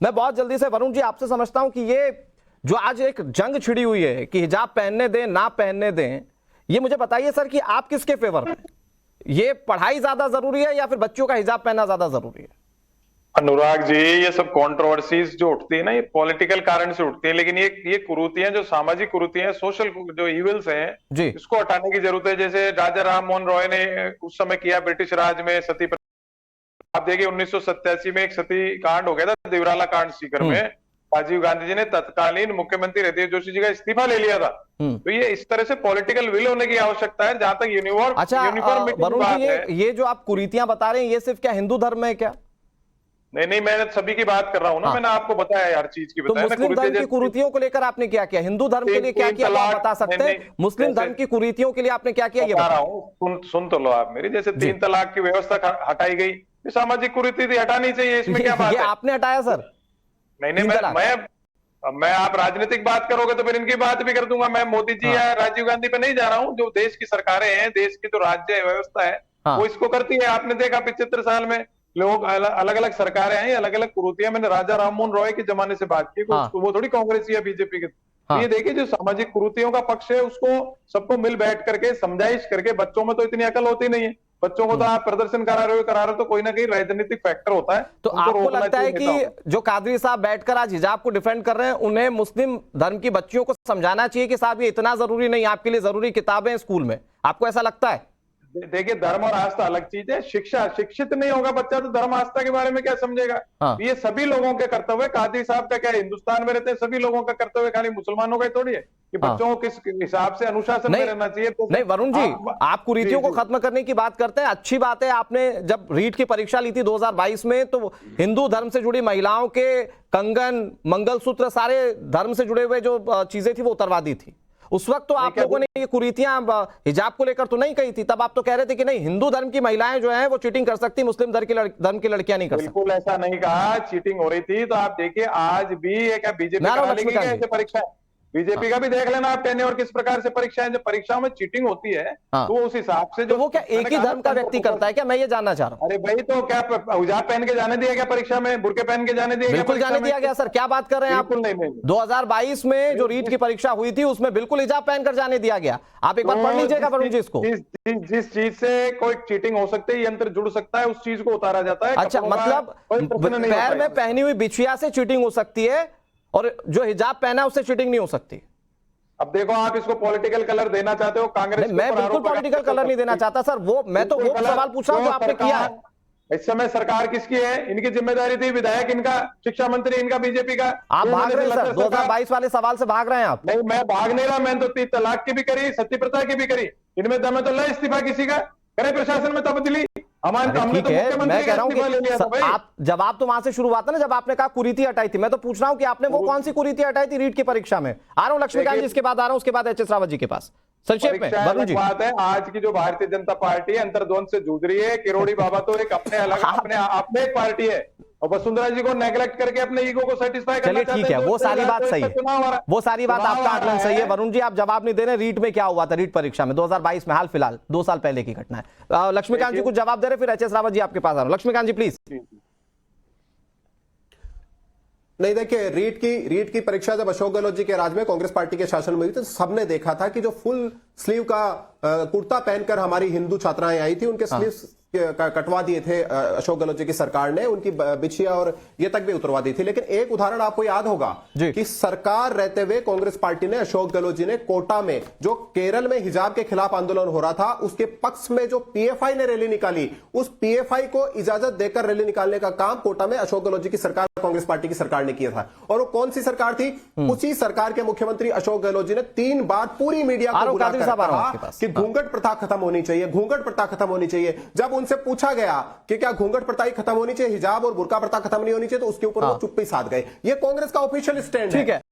मैं बहुत जल्दी से वरुण जी आपसे समझता हूं कि ये जो आज एक जंग छिड़ी हुई है कि हिजाब पहनने दें ना पहनने दें, ये मुझे बताइए सर कि आप किसके फेवर में? ये पढ़ाई ज्यादा जरूरी है या फिर बच्चों का हिजाब पहनना ज्यादा जरूरी है? अनुराग जी, ये सब कंट्रोवर्सीज जो उठती है ना, ये पॉलिटिकल कारण से उठती है, लेकिन ये कुरीतियां जो सामाजिक कुरीतियां, सोशल जो इविल्स हैं, जी, इसको हटाने की जरूरत है। जैसे राजा राम मोहन रॉय ने उस समय किया ब्रिटिश राज में सती प्रथा। आप देखिए 1987 में एक सती कांड हो गया था, देवराला कांड सीकर में। राजीव गांधी जी ने तत्कालीन मुख्यमंत्री हृदय जोशी जी का इस्तीफा ले लिया था। तो ये इस तरह से पॉलिटिकल विल होने की आवश्यकता है। जहां तक यूनिफॉर्मिटी की वरुण बात जी, है, ये जो आप कुरीतियां बता रहे हैं, ये सिर्फ क्या हिंदू धर्म में है क्या? नहीं, मैं सभी की बात कर रहा हूं ना। मैंने आपको बताया, हर चीज की तो बताया। मुस्लिम धर्म की कुरीतियों को लेकर आपने क्या किया? हिंदू धर्म के लिए क्या किया तो आप बता सकते हैं? मुस्लिम धर्म की कुरीतियों के लिए आपने क्या किया, ये बता रहा बताओ। हूँ, सुन तो लो आप मेरी। जैसे 3 तलाक की व्यवस्था हटाई गई, ये सामाजिक कुरीति थी, हटानी चाहिए, इसमें क्या बात ये है? आपने हटाया सर? नहीं, मैं आप राजनीतिक बात करोगे तो फिर इनकी बात भी कर दूंगा। मैं मोदी जी या राजीव गांधी पे नहीं जा रहा हूँ। जो देश की सरकारें हैं, देश की जो राज्य व्यवस्था है, वो इसको करती है। आपने देखा 75 साल में लोग अलग अलग सरकारें आई, अलग अलग कुरीतियां। मैंने राजा राम मोहन रॉय के जमाने से बात की, वो थोड़ी कांग्रेस या बीजेपी के। तो ये देखिए, जो सामाजिक कुरीतियों का पक्ष है, उसको सबको मिल बैठ करके समझाइश करके, बच्चों में तो इतनी अकल होती नहीं है। बच्चों को तो आप प्रदर्शन करा रहे हो तो कोई ना कोई राजनीतिक फैक्टर होता है। तो आपको लगता है कि जो कादरी साहब बैठकर आज हिजाब को डिफेंड कर रहे हैं, उन्हें मुस्लिम धर्म की बच्चियों को समझाना चाहिए कि साहब ये इतना जरूरी नहीं, आपके लिए जरूरी किताबें स्कूल में? आपको ऐसा लगता है? देखिए, धर्म और आस्था अलग चीज है। शिक्षित नहीं होगा बच्चा तो धर्म आस्था के बारे में क्या समझेगा? ये सभी लोगों के कर्तव्य है। कादरी साहब का क्या है, हिंदुस्तान में रहते हैं सभी लोगों का कर्तव्य है, खाली मुसलमानों का ही थोड़ी है कि बच्चों को किस हिसाब से अनुशासन में रहना चाहिए। तो नहीं वरुण जी, आप कुरीतियों को खत्म करने की बात करते हैं, अच्छी बात है। आपने जब रीट की परीक्षा ली थी 2022 में, तो हिंदू धर्म से जुड़ी महिलाओं के कंगन, मंगलसूत्र, सारे धर्म से जुड़े हुए जो चीजें थी वो उतरवा दी थी। उस वक्त तो आप लोगों ने ये कुरीतियां हिजाब को लेकर तो नहीं कही थी, तब आप तो कह रहे थे कि नहीं, हिंदू धर्म की महिलाएं जो हैं वो चीटिंग कर सकती, मुस्लिम धर्म की लड़कियां नहीं कर सकती। बिल्कुल ऐसा नहीं कहा, चीटिंग हो रही थी। तो आप देखिए, आज भी एक बीजेपी ऐसे परीक्षा, बीजेपी का भी देख लेना आप, टेन्योर किस प्रकार से परीक्षाएं, जब परीक्षाओं में चीटिंग होती है तो उस हिसाब से तो वो क्या एक ही धर्म का व्यक्ति करता है क्या? मैं ये जानना चाह रहा हूं। अरे भाई, तो क्या हिजाब पहन के जाने दिया गया परीक्षा में? बुर्के पहन के जाने दिया गया? बिल्कुल जाने दिया गया सर, क्या बात कर रहे हैं आप? बिल्कुल नहीं। 2022 में जो रीट की परीक्षा हुई थी उसमें बिल्कुल हिजाब पहनकर जाने दिया गया। आप एक बार पढ़ लीजिएगा वरुण जी इसको। जिस चीज से कोई चीटिंग हो सकती है, यंत्र जुड़ सकता है, उस चीज को उतारा जाता है। अच्छा, मतलब पैर में पहनी हुई बिछिया से चीटिंग हो सकती है और जो हिजाब पहना है उससे चीटिंग नहीं हो सकती। अब देखो, आप इसको पॉलिटिकल कलर देना चाहते हो, कांग्रेस। मैं बिल्कुल पॉलिटिकल कलर नहीं देना चाहता सर, मैं तो वो सवाल पूछ रहा हूं जो आपने किया है। इस समय सरकार किसकी है? इनकी जिम्मेदारी थी, विधायक इनका, शिक्षा मंत्री इनका, बीजेपी का। आप भाग रहे हैं सर, 2022 वाले सवाल से भाग रहे हैं आप। नहीं, मैं भाग नहीं रहा। मैंने तो 3 तलाक की भी करी, सती प्रथा की भी करी। इनमें दम है तो ले इस्तीफा किसी का, करे प्रशासन में तब्दीली। हमने तो मैं कह रहा हूं कि आप जवाब तो वहां से शुरू हुआ था ना, जब आपने कहा कुरीति हटाई थी। मैं तो पूछ रहा हूं कि आपने वो कौन सी कुरीति हटाई थी रीट की परीक्षा में? आ रहा हूं लक्ष्मीकांत जी, इसके बाद आ रहा हूं, उसके बाद एच.एस. रावत जी के पास। संक्षेप में वरुण जी। बात है, आज की जो भारतीय जनता पार्टी है अंतर्द्वंद से जूझ रही है। किरोड़ी बाबा तो एक अपने अलग अपने एक पार्टी है, और वसुंधरा जी को नेग्लेक्ट करके अपने ईगो को सेटिस्फाई करना चाहते हैं। ठीक है, वो सारी बात सही है, वो सारी बात आपका आकलन सही है। वरुण जी, आप जवाब नहीं दे रहे, रीट में क्या हुआ था, रीट परीक्षा में 2022 में, हाल फिलहाल 2 साल पहले की घटना है। लक्ष्मीकांत जी कुछ जवाब दे रहे, फिर एच.एस. रावत जी आपके पास आ रहा हूं। लक्ष्मीकांत जी प्लीज। नहीं, देखिए, रीट की परीक्षा जब अशोक गहलोत जी के राज में कांग्रेस पार्टी के शासन में हुई तो सबने देखा था कि जो फुल स्लीव का कुर्ता पहनकर हमारी हिंदू छात्राएं आई थी, उनके स्लीव कटवा दिए थे अशोक गहलोत जी की सरकार ने, उनकी बिछिया और ये तक भी उतरवा दी थी। लेकिन एक उदाहरण आपको याद होगा कि सरकार रहते हुए कांग्रेस पार्टी ने, अशोक गहलोत जी ने कोटा में जो केरल में हिजाब के खिलाफ आंदोलन हो रहा था, उसके पक्ष में जो पीएफआई ने रैली निकाली, उस पीएफआई को इजाजत देकर रैली निकालने का काम कोटा में अशोक गहलोत जी की सरकार, कांग्रेस पार्टी की सरकार ने किया था। और वो कौन सी सरकार थी? उसी सरकार के मुख्यमंत्री अशोक गहलोत जी ने 3 बार पूरी मीडिया को बुलाकर कहा कि घूंघट प्रथा खत्म होनी चाहिए, घूंघट प्रथा खत्म होनी चाहिए। जब उनसे पूछा गया कि क्या घूंघट प्रथा ही खत्म होनी चाहिए, हिजाब और बुर्का प्रथा खत्म नहीं होनी चाहिए, तो उसके ऊपर वो चुप्पी साध गए। ये कांग्रेस का ऑफिशियल स्टैंड है।